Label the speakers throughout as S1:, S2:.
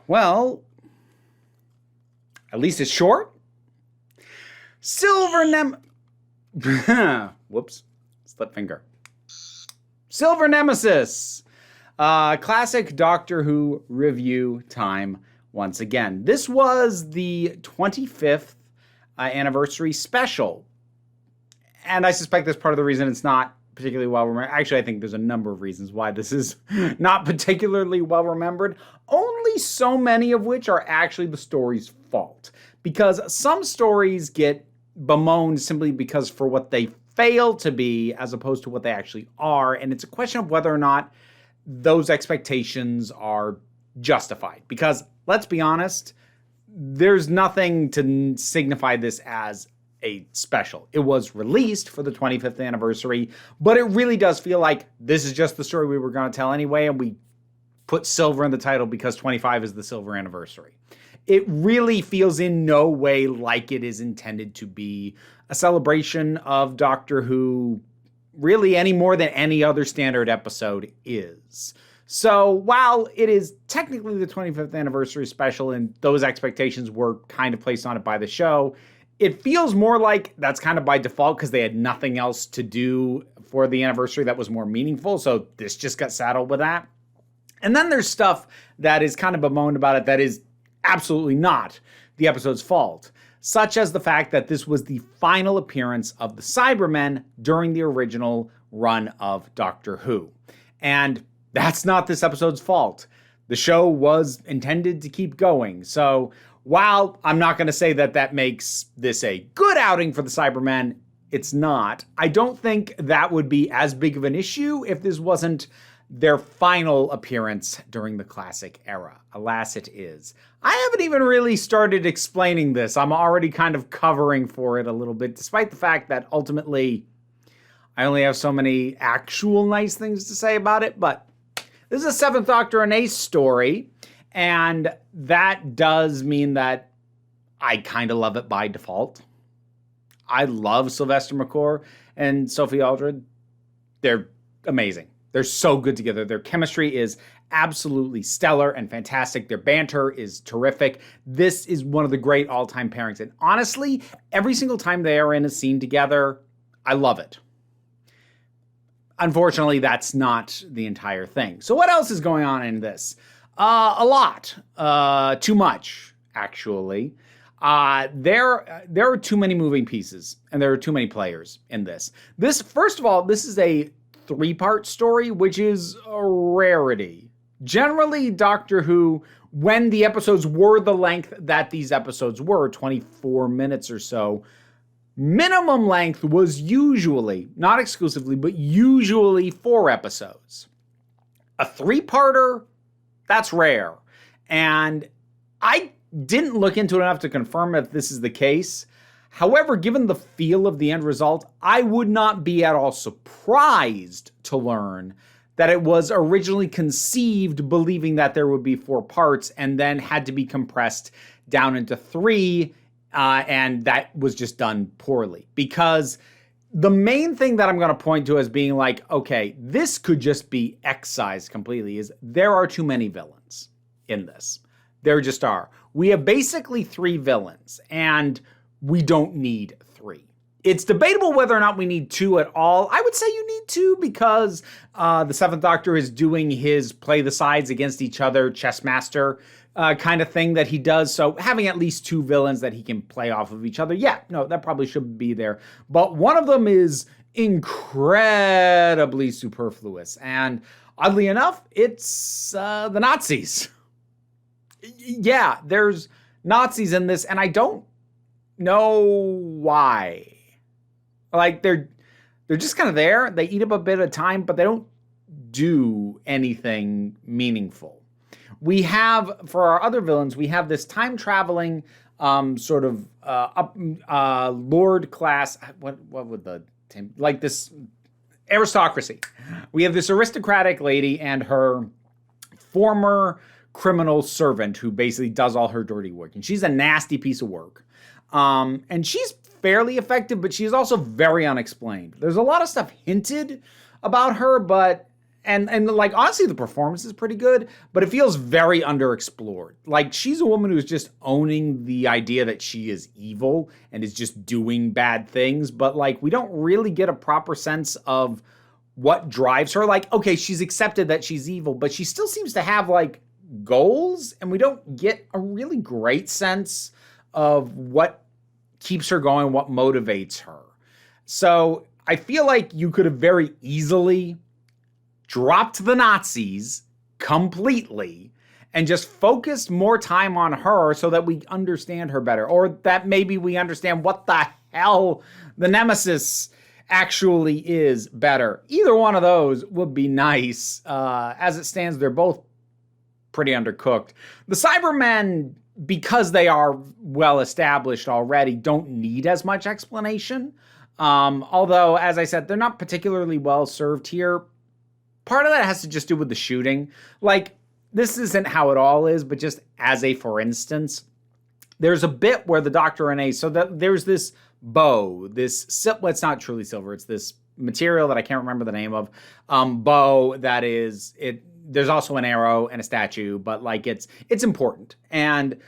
S1: Well, at least it's short. Whoops. Slip finger. Silver Nemesis. Classic Doctor Who review time once again. This was the 25th anniversary special. And I suspect that's part of the reason it's not particularly well remembered. Actually, I think there's a number of reasons why this is not particularly well remembered. Only so many of which are actually the story's fault. Because some stories get bemoaned simply because for what they fail to be as opposed to what they actually are. And it's a question of whether or not those expectations are justified. Because let's be honest, there's nothing to signify this as a special. It was released for the 25th anniversary, but it really does feel like this is just the story we were going to tell anyway, and we put silver in the title because 25 is the silver anniversary. It really feels in no way like it is intended to be a celebration of Doctor Who, really any more than any other standard episode is. So while it is technically the 25th anniversary special and those expectations were kind of placed on it by the show, it feels more like that's kind of by default because they had nothing else to do for the anniversary that was more meaningful. So this just got saddled with that. And then there's stuff that is kind of bemoaned about it that is absolutely not the episode's fault, such as the fact that this was the final appearance of the Cybermen during the original run of Doctor Who. And that's not this episode's fault. The show was intended to keep going. So while I'm not going to say that that makes this a good outing for the Cybermen, it's not. I don't think that would be as big of an issue if this wasn't their final appearance during the classic era. Alas, it is. I haven't even really started explaining this. I'm already kind of covering for it a little bit, despite the fact that ultimately I only have so many actual nice things to say about it. But this is a Seventh Doctor and Ace story, and that does mean that I kind of love it by default. I love Sylvester McCoy and Sophie Aldred. They're amazing. They're so good together. Their chemistry is absolutely stellar and fantastic. Their banter is terrific. This is one of the great all-time pairings. And honestly, every single time they are in a scene together, I love it. Unfortunately, that's not the entire thing. So what else is going on in this? A lot. Too much, actually. There are too many moving pieces, and there are too many players in this. First of all, this is a 3-part story, which is a rarity. Generally, Doctor Who, when the episodes were the length that these episodes were, 24 minutes or so, minimum length was usually, not exclusively, but usually 4 episodes. A 3-parter, that's rare. And I didn't look into it enough to confirm if this is the case. However, given the feel of the end result, I would not be at all surprised to learn that it was originally conceived believing that there would be 4 parts and then had to be compressed down into 3, and that was just done poorly. Because the main thing that I'm going to point to as being like, okay, this could just be excised completely, is there are too many villains in this. There just are. We have basically 3 villains, and we don't need 3. It's debatable whether or not we need 2 at all. I would say you need 2 because the Seventh Doctor is doing his play the sides against each other, chess master kind of thing that he does. So having at least 2 villains that he can play off of each other, yeah, no, that probably should be there. But one of them is incredibly superfluous. And oddly enough, it's the Nazis. Yeah, there's Nazis in this, and I don't know why. Like, they're just kind of there. They eat up a bit of time, but they don't do anything meaningful. We have, for our other villains, we have this time-traveling sort of lord class, what would the, like this aristocracy. We have this aristocratic lady and her former criminal servant who basically does all her dirty work. And she's a nasty piece of work. And she's fairly effective, but she's also very unexplained. There's a lot of stuff hinted about her, but And like, honestly, the performance is pretty good, but it feels very underexplored. Like, she's a woman who's just owning the idea that she is evil and is just doing bad things, but like, we don't really get a proper sense of what drives her. Like, okay, she's accepted that she's evil, but she still seems to have like goals, and we don't get a really great sense of what keeps her going, what motivates her. So I feel like you could have very easily dropped the Nazis completely and just focused more time on her so that we understand her better, or that maybe we understand what the hell the Nemesis actually is better. Either one of those would be nice. As it stands, they're both pretty undercooked. The Cybermen, because they are well established already, don't need as much explanation. Although, as I said, they're not particularly well served here. Part of that has to just do with the shooting. Like, this isn't how it all is, but just as a for instance, there's a bit where the Doctor and Ace, so that there's this bow, well, it's not truly silver, it's this material that I can't remember the name of, bow that is, there's also an arrow and a statue, but like it's important. And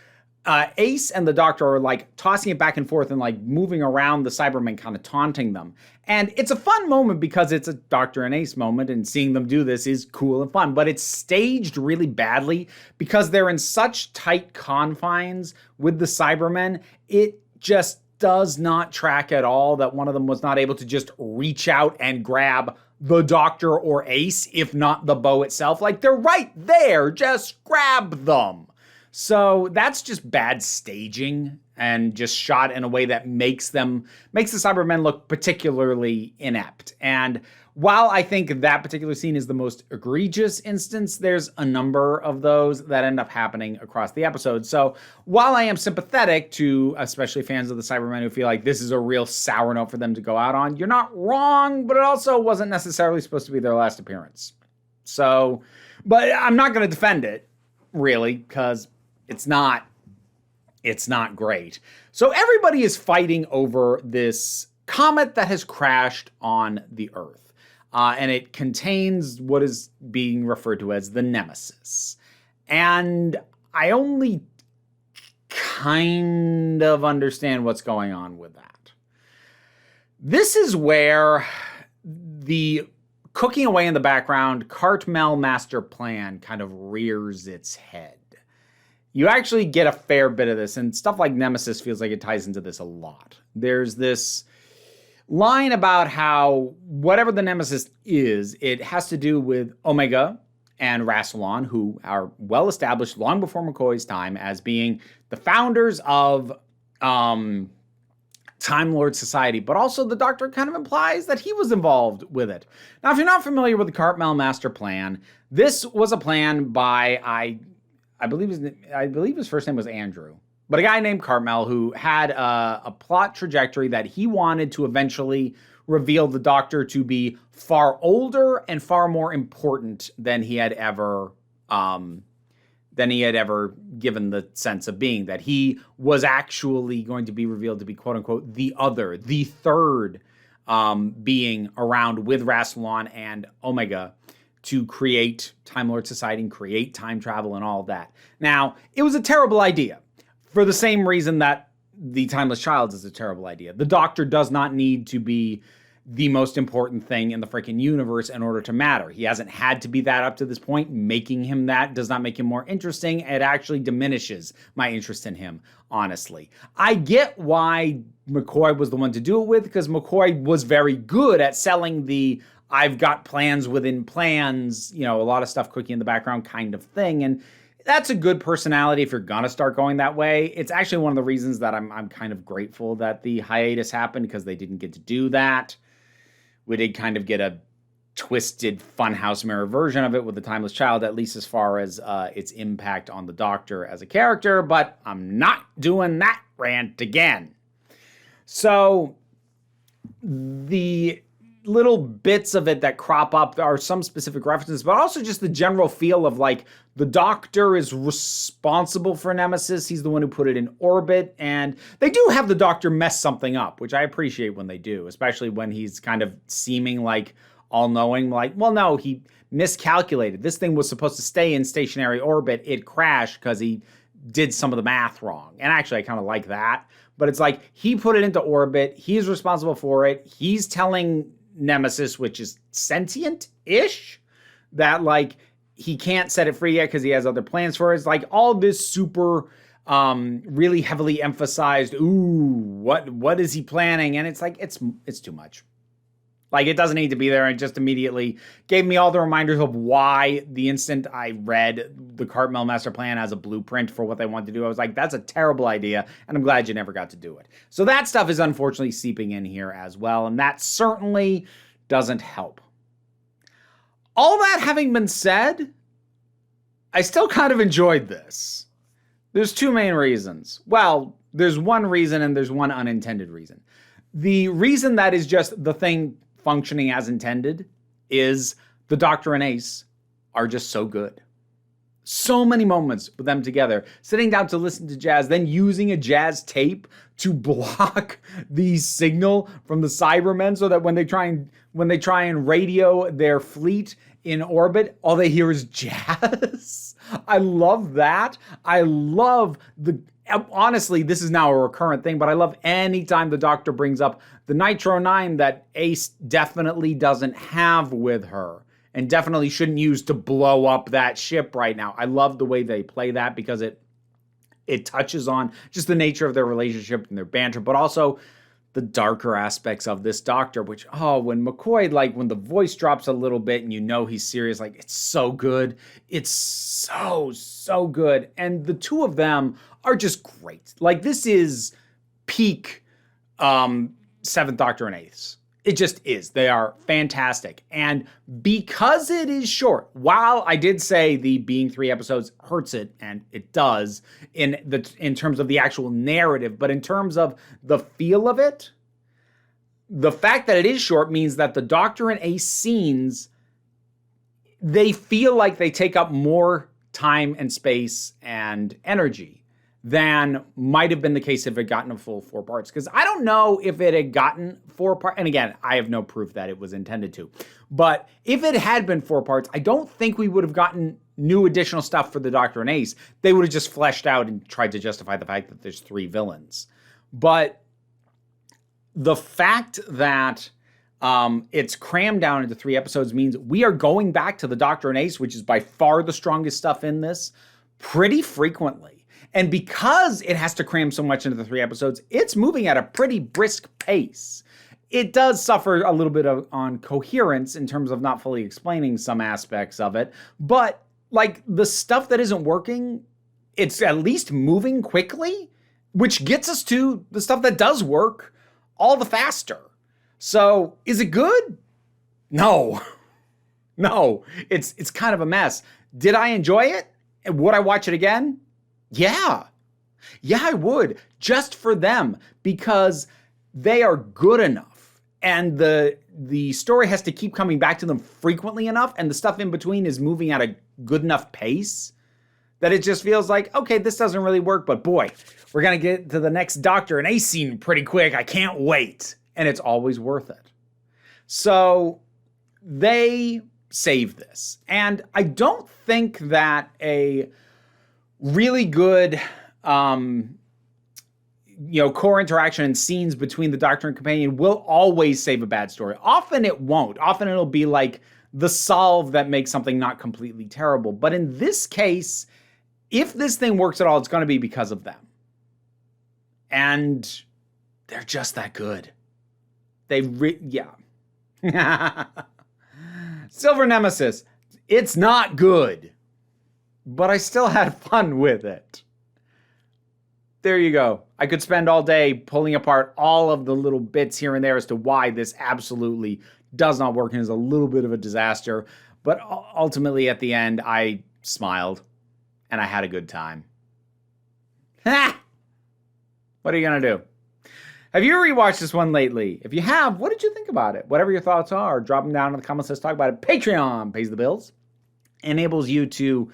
S1: Ace and the Doctor are like tossing it back and forth and like moving around the Cybermen, kind of taunting them. And it's a fun moment because it's a Doctor and Ace moment, and seeing them do this is cool and fun, but it's staged really badly because they're in such tight confines with the Cybermen. It just does not track at all that one of them was not able to just reach out and grab the Doctor or Ace, if not the bow itself. Like, they're right there, just grab them. So that's just bad staging and just shot in a way that makes the Cybermen look particularly inept. And while I think that particular scene is the most egregious instance, there's a number of those that end up happening across the episode. So while I am sympathetic to especially fans of the Cybermen who feel like this is a real sour note for them to go out on, you're not wrong, but it also wasn't necessarily supposed to be their last appearance. So, but I'm not going to defend it, really, because it's not great. So everybody is fighting over this comet that has crashed on the Earth. And it contains what is being referred to as the Nemesis. And I only kind of understand what's going on with that. This is where the cooking away in the background Cartmel Master Plan kind of rears its head. You actually get a fair bit of this, and stuff like Nemesis feels like it ties into this a lot. There's this line about how whatever the Nemesis is, it has to do with Omega and Rassilon, who are well established long before McCoy's time as being the founders of Time Lord Society. But also the Doctor kind of implies that he was involved with it. Now, if you're not familiar with the Cartmel Master Plan, this was a plan by, I believe his first name was Andrew, but a guy named Cartmel who had a plot trajectory that he wanted to eventually reveal the Doctor to be far older and far more important than he had ever given the sense of being. That he was actually going to be revealed to be, quote unquote, the other, the third being around with Rassilon and Omega to create Time Lord Society and create time travel and all of that. Now, it was a terrible idea. For the same reason that the Timeless Child is a terrible idea. The Doctor does not need to be the most important thing in the freaking universe in order to matter. He hasn't had to be that up to this point. Making him that does not make him more interesting. It actually diminishes my interest in him, honestly. I get why McCoy was the one to do it with, because McCoy was very good at selling the I've got plans within plans, a lot of stuff cooking in the background kind of thing. And that's a good personality if you're going to start going that way. It's actually one of the reasons that I'm kind of grateful that the hiatus happened, because they didn't get to do that. We did kind of get a twisted funhouse mirror version of it with the Timeless Child, at least as far as its impact on the Doctor as a character, but I'm not doing that rant again. So the little bits of it that crop up are some specific references, but also just the general feel of like the Doctor is responsible for Nemesis. He's the one who put it in orbit, and they do have the Doctor mess something up, which I appreciate when they do, especially when he's kind of seeming like all-knowing, like, well, no, he miscalculated. This thing was supposed to stay in stationary orbit. It crashed because he did some of the math wrong. And actually, I kind of like that. But it's like, he put it into orbit. He's responsible for it. He's telling Nemesis, which is sentient-ish, that, like, he can't set it free yet because he has other plans for it. It's like all this super, really heavily emphasized, ooh, what is he planning? And it's like, it's too much. Like, it doesn't need to be there. And just immediately gave me all the reminders of why the instant I read the Cartmel Master Plan as a blueprint for what they want to do, I was like, that's a terrible idea, and I'm glad you never got to do it. So that stuff is unfortunately seeping in here as well, and that certainly doesn't help. All that having been said, I still kind of enjoyed this. There's two main reasons. Well, there's one reason and there's one unintended reason. The reason that is just the thing functioning as intended is the Doctor and Ace are just so good. So many moments with them together, sitting down to listen to jazz, then using a jazz tape to block the signal from the Cybermen so that when they try and radio their fleet in orbit, all they hear is jazz. I love that. I love honestly, this is now a recurrent thing, but I love any time the Doctor brings up the Nitro 9 that Ace definitely doesn't have with her and definitely shouldn't use to blow up that ship right now. I love the way they play that because it touches on just the nature of their relationship and their banter, but also the darker aspects of this Doctor, which, when McCoy, like, when the voice drops a little bit and you know he's serious, like, it's so good. It's so good. And the two of them are just great. Like, this is peak Seventh Doctor and Ace. It just is. They are fantastic. And because it is short, while I did say the being 3 episodes hurts it, and it does in terms of the actual narrative, but in terms of the feel of it, the fact that it is short means that the Doctor and Ace scenes, they feel like they take up more time and space and energy than might have been the case if it had gotten a full 4 parts. Because I don't know if it had gotten 4 parts. And again, I have no proof that it was intended to. But if it had been 4 parts, I don't think we would have gotten new additional stuff for the Doctor and Ace. They would have just fleshed out and tried to justify the fact that there's 3 villains. But the fact that it's crammed down into 3 episodes means we are going back to the Doctor and Ace, which is by far the strongest stuff in this, pretty frequently. And because it has to cram so much into the 3 episodes, it's moving at a pretty brisk pace. It does suffer a little bit on coherence in terms of not fully explaining some aspects of it. But, like, the stuff that isn't working, it's at least moving quickly, which gets us to the stuff that does work all the faster. So, is it good? No. No. It's kind of a mess. Did I enjoy it? Would I watch it again? Yeah, I would, just for them, because they are good enough, and the story has to keep coming back to them frequently enough, and the stuff in between is moving at a good enough pace that it just feels like, okay, this doesn't really work, but boy, we're going to get to the next Doctor and Ace scene pretty quick. I can't wait. And it's always worth it. So they save this. And I don't think that a really good, core interaction and scenes between the Doctor and companion will always save a bad story. Often it won't. Often it'll be like the solve that makes something not completely terrible. But in this case, if this thing works at all, it's going to be because of them. And they're just that good. Yeah. Silver Nemesis. It's not good. But I still had fun with it. There you go. I could spend all day pulling apart all of the little bits here and there as to why this absolutely does not work and is a little bit of a disaster. But ultimately, at the end, I smiled and I had a good time. Ha! What are you going to do? Have you rewatched this one lately? If you have, what did you think about it? Whatever your thoughts are, drop them down in the comments. Let's talk about it. Patreon pays the bills. Enables you to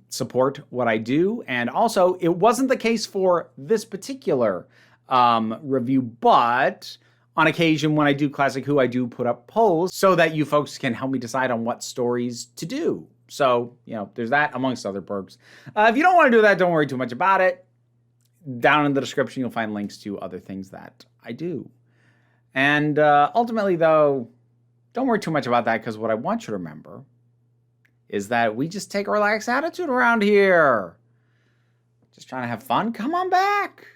S1: support what I do. And also, it wasn't the case for this particular review, but On occasion, when I do Classic Who, I do put up polls so that you folks can help me decide on what stories to do. So, there's that amongst other perks. If you don't want to do that, don't worry too much about it. Down in the description, you'll find links to other things that I do. And ultimately, though, don't worry too much about that, because what I want you to remember is that we just take a relaxed attitude around here. Just trying to have fun. Come on back.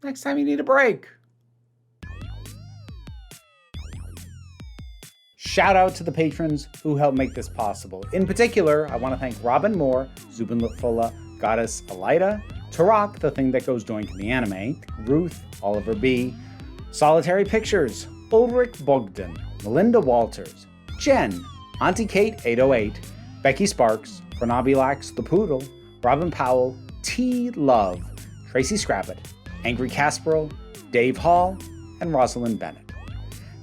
S1: Next time you need a break. Shout out to the patrons who helped make this possible. In particular, I want to thank Robin Moore, Zubin Lutfola, Goddess Elida, Tarak, the thing that goes doink in the anime, Ruth, Oliver B., Solitary Pictures, Ulrich Bogdan, Melinda Walters, Jen, Auntie Kate 808, Becky Sparks, Fernabilax the Poodle, Robin Powell, T. Love, Tracy Scrappett, Angry Casperl, Dave Hall, and Rosalind Bennett.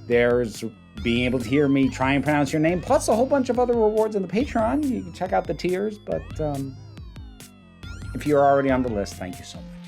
S1: There's being able to hear me try and pronounce your name, plus a whole bunch of other rewards in the Patreon. You can check out the tiers, but if you're already on the list, thank you so much.